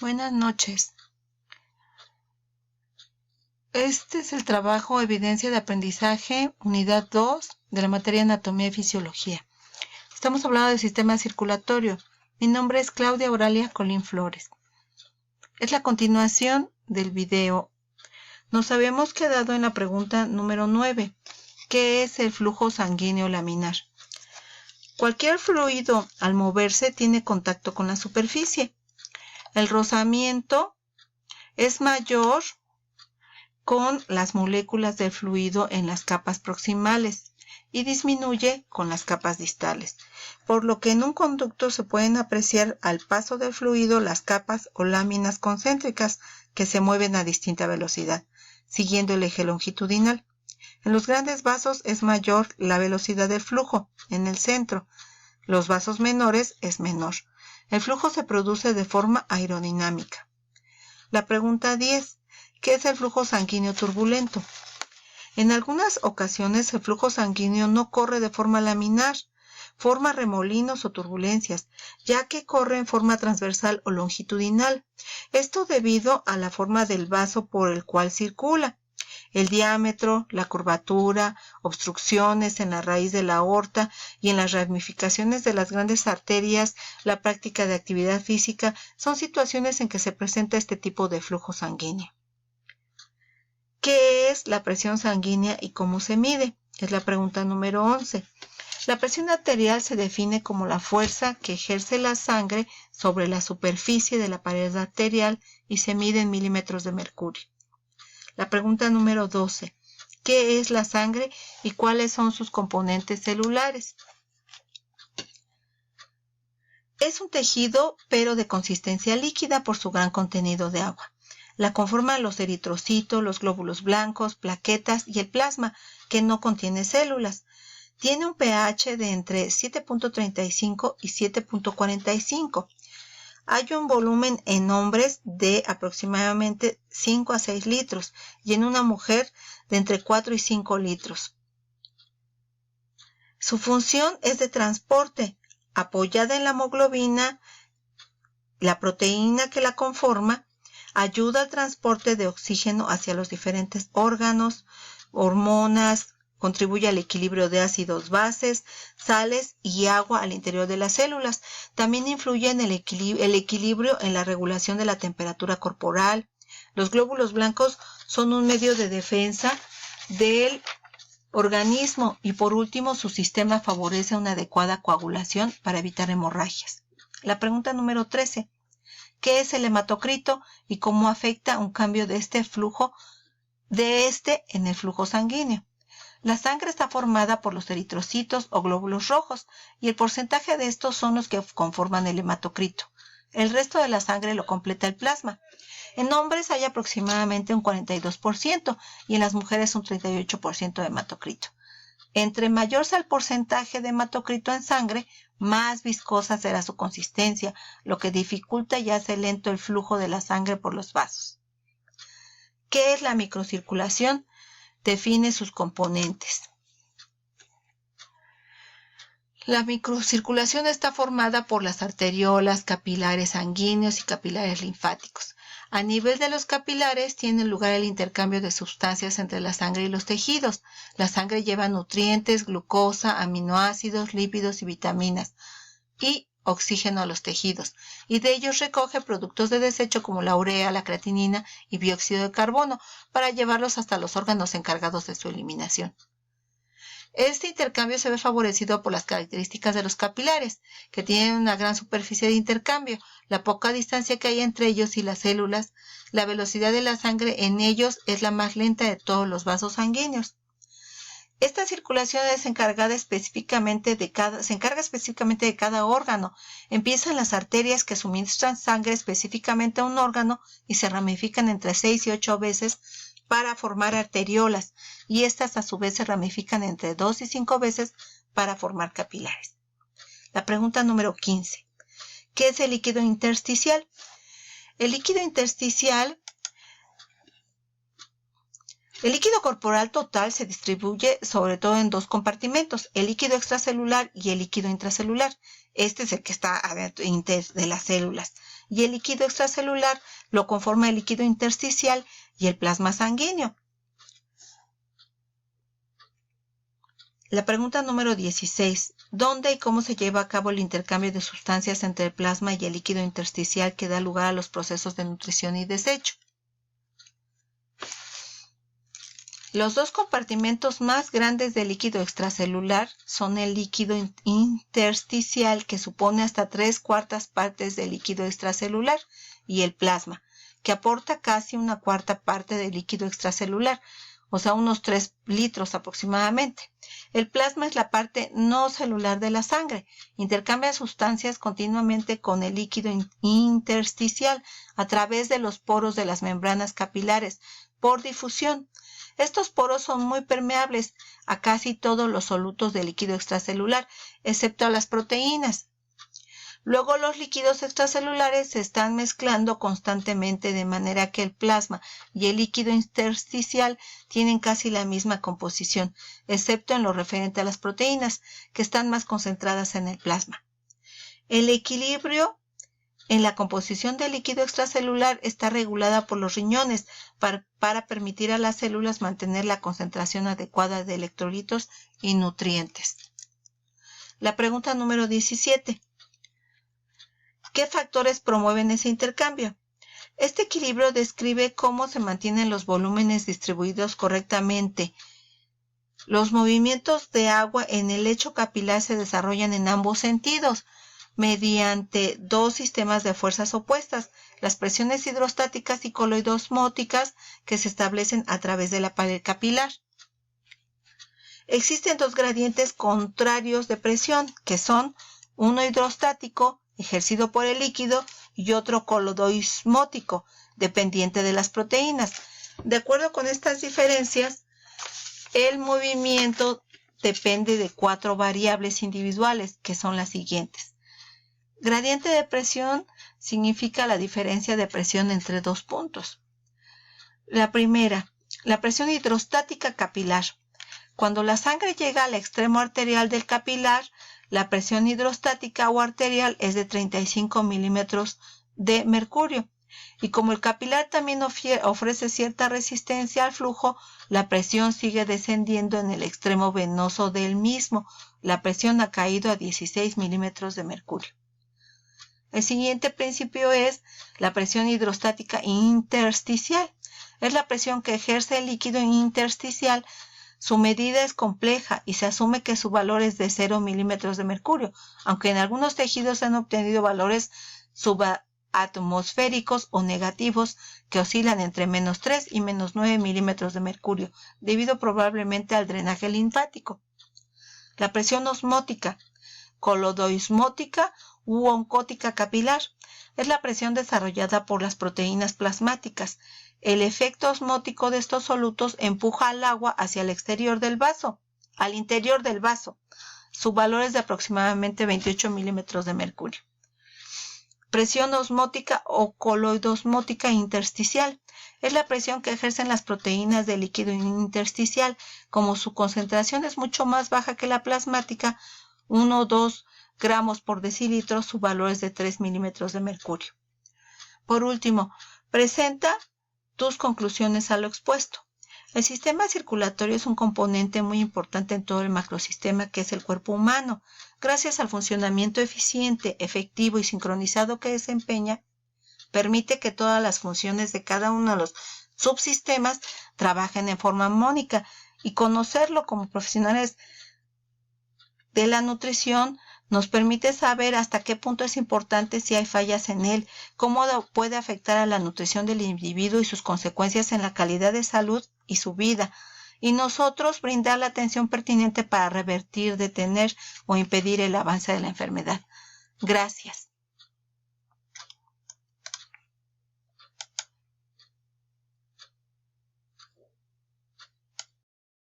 Buenas noches. Este es el trabajo Evidencia de Aprendizaje, unidad 2, de la materia Anatomía y Fisiología. Estamos hablando del sistema circulatorio. Mi nombre es Claudia Auralia Colín Flores. Es la continuación del video. Nos habíamos quedado en la pregunta número 9. ¿Qué es el flujo sanguíneo laminar? Cualquier fluido al moverse tiene contacto con la superficie. El rozamiento es mayor con las moléculas del fluido en las capas proximales y disminuye con las capas distales, por lo que en un conducto se pueden apreciar al paso del fluido las capas o láminas concéntricas que se mueven a distinta velocidad, siguiendo el eje longitudinal. En los grandes vasos es mayor la velocidad del flujo, en el centro. Los vasos menores es menor. El flujo se produce de forma aerodinámica. La pregunta 10. ¿Qué es el flujo sanguíneo turbulento? En algunas ocasiones el flujo sanguíneo no corre de forma laminar, forma remolinos o turbulencias, ya que corre en forma transversal o longitudinal. Esto debido a la forma del vaso por el cual circula. El diámetro, la curvatura, obstrucciones en la raíz de la aorta y en las ramificaciones de las grandes arterias, la práctica de actividad física, son situaciones en que se presenta este tipo de flujo sanguíneo. ¿Qué es la presión sanguínea y cómo se mide? Es la pregunta número 11. La presión arterial se define como la fuerza que ejerce la sangre sobre la superficie de la pared arterial y se mide en milímetros de mercurio. La pregunta número 12. ¿Qué es la sangre y cuáles son sus componentes celulares? Es un tejido, pero de consistencia líquida por su gran contenido de agua. La conforman los eritrocitos, los glóbulos blancos, plaquetas y el plasma, que no contiene células. Tiene un pH de entre 7.35 y 7.45. Hay un volumen en hombres de aproximadamente 5 a 6 litros y en una mujer de entre 4 y 5 litros. Su función es de transporte, apoyada en la hemoglobina, la proteína que la conforma, ayuda al transporte de oxígeno hacia los diferentes órganos, hormonas, contribuye al equilibrio de ácidos bases, sales y agua al interior de las células. También influye en el equilibrio en la regulación de la temperatura corporal. Los glóbulos blancos son un medio de defensa del organismo y por último su sistema favorece una adecuada coagulación para evitar hemorragias. La pregunta número 13. ¿Qué es el hematocrito y cómo afecta un cambio de flujo en el flujo sanguíneo? La sangre está formada por los eritrocitos o glóbulos rojos y el porcentaje de estos son los que conforman el hematocrito. El resto de la sangre lo completa el plasma. En hombres hay aproximadamente un 42% y en las mujeres un 38% de hematocrito. Entre mayor sea el porcentaje de hematocrito en sangre, más viscosa será su consistencia, lo que dificulta y hace lento el flujo de la sangre por los vasos. ¿Qué es la microcirculación? Define sus componentes. La microcirculación está formada por las arteriolas, capilares sanguíneos y capilares linfáticos. A nivel de los capilares tiene lugar el intercambio de sustancias entre la sangre y los tejidos. La sangre lleva nutrientes, glucosa, aminoácidos, lípidos y vitaminas y oxígeno a los tejidos, y de ellos recoge productos de desecho como la urea, la creatinina y dióxido de carbono para llevarlos hasta los órganos encargados de su eliminación. Este intercambio se ve favorecido por las características de los capilares, que tienen una gran superficie de intercambio, la poca distancia que hay entre ellos y las células, la velocidad de la sangre en ellos es la más lenta de todos los vasos sanguíneos. Esta circulación se encarga específicamente de cada órgano. Empiezan las arterias que suministran sangre específicamente a un órgano y se ramifican entre 6 y 8 veces para formar arteriolas, y estas a su vez se ramifican entre 2 y 5 veces para formar capilares. La pregunta número 15. ¿Qué es el líquido intersticial? El líquido corporal total se distribuye sobre todo en dos compartimentos, el líquido extracelular y el líquido intracelular. Este es el que está adentro de las células. y el líquido extracelular lo conforma el líquido intersticial y el plasma sanguíneo. La pregunta número 16. ¿Dónde y cómo se lleva a cabo el intercambio de sustancias entre el plasma y el líquido intersticial que da lugar a los procesos de nutrición y desecho? Los dos compartimentos más grandes del líquido extracelular son el líquido intersticial, que supone hasta 3/4 partes del líquido extracelular, y el plasma, que aporta casi 1/4 parte del líquido extracelular, o sea, unos 3 litros aproximadamente. El plasma es la parte no celular de la sangre. Intercambia sustancias continuamente con el líquido intersticial a través de los poros de las membranas capilares por difusión. Estos poros son muy permeables a casi todos los solutos de líquido extracelular, excepto a las proteínas. Luego los líquidos extracelulares se están mezclando constantemente, de manera que el plasma y el líquido intersticial tienen casi la misma composición, excepto en lo referente a las proteínas, que están más concentradas en el plasma. El equilibrio en la composición del líquido extracelular está regulada por los riñones para permitir a las células mantener la concentración adecuada de electrolitos y nutrientes. La pregunta número 17. ¿Qué factores promueven ese intercambio? Este equilibrio describe cómo se mantienen los volúmenes distribuidos correctamente. Los movimientos de agua en el lecho capilar se desarrollan en ambos sentidos, mediante dos sistemas de fuerzas opuestas, las presiones hidrostáticas y coloidosmóticas, que se establecen a través de la pared capilar. Existen dos gradientes contrarios de presión, que son uno hidrostático, ejercido por el líquido, y otro coloidosmótico, dependiente de las proteínas. De acuerdo con estas diferencias, el movimiento depende de 4 variables individuales, que son las siguientes. Gradiente de presión significa la diferencia de presión entre dos puntos. La primera, la presión hidrostática capilar. Cuando la sangre llega al extremo arterial del capilar, la presión hidrostática o arterial es de 35 milímetros de mercurio. Y como el capilar también ofrece cierta resistencia al flujo, la presión sigue descendiendo en el extremo venoso del mismo. La presión ha caído a 16 milímetros de mercurio. El siguiente principio es la presión hidrostática intersticial. Es la presión que ejerce el líquido intersticial. Su medida es compleja y se asume que su valor es de 0 milímetros de mercurio, aunque en algunos tejidos se han obtenido valores subatmosféricos o negativos que oscilan entre -3 y -9 milímetros de mercurio, debido probablemente al drenaje linfático. La presión osmótica, coloidosmótica u oncótica capilar, es la presión desarrollada por las proteínas plasmáticas. El efecto osmótico de estos solutos empuja al agua hacia el exterior del vaso, al interior del vaso. Su valor es de aproximadamente 28 milímetros de mercurio. Presión osmótica o coloidosmótica intersticial es la presión que ejercen las proteínas del líquido intersticial. Como su concentración es mucho más baja que la plasmática, 1 o 2 gramos por decilitro, su valor es de 3 milímetros de mercurio. Por último, presenta tus conclusiones a lo expuesto. El sistema circulatorio es un componente muy importante en todo el macrosistema que es el cuerpo humano. Gracias al funcionamiento eficiente, efectivo y sincronizado que desempeña, permite que todas las funciones de cada uno de los subsistemas trabajen en forma armónica, y conocerlo como profesionales de la nutrición nos permite saber hasta qué punto es importante si hay fallas en él, cómo puede afectar a la nutrición del individuo y sus consecuencias en la calidad de salud y su vida, y nosotros brindar la atención pertinente para revertir, detener o impedir el avance de la enfermedad. Gracias.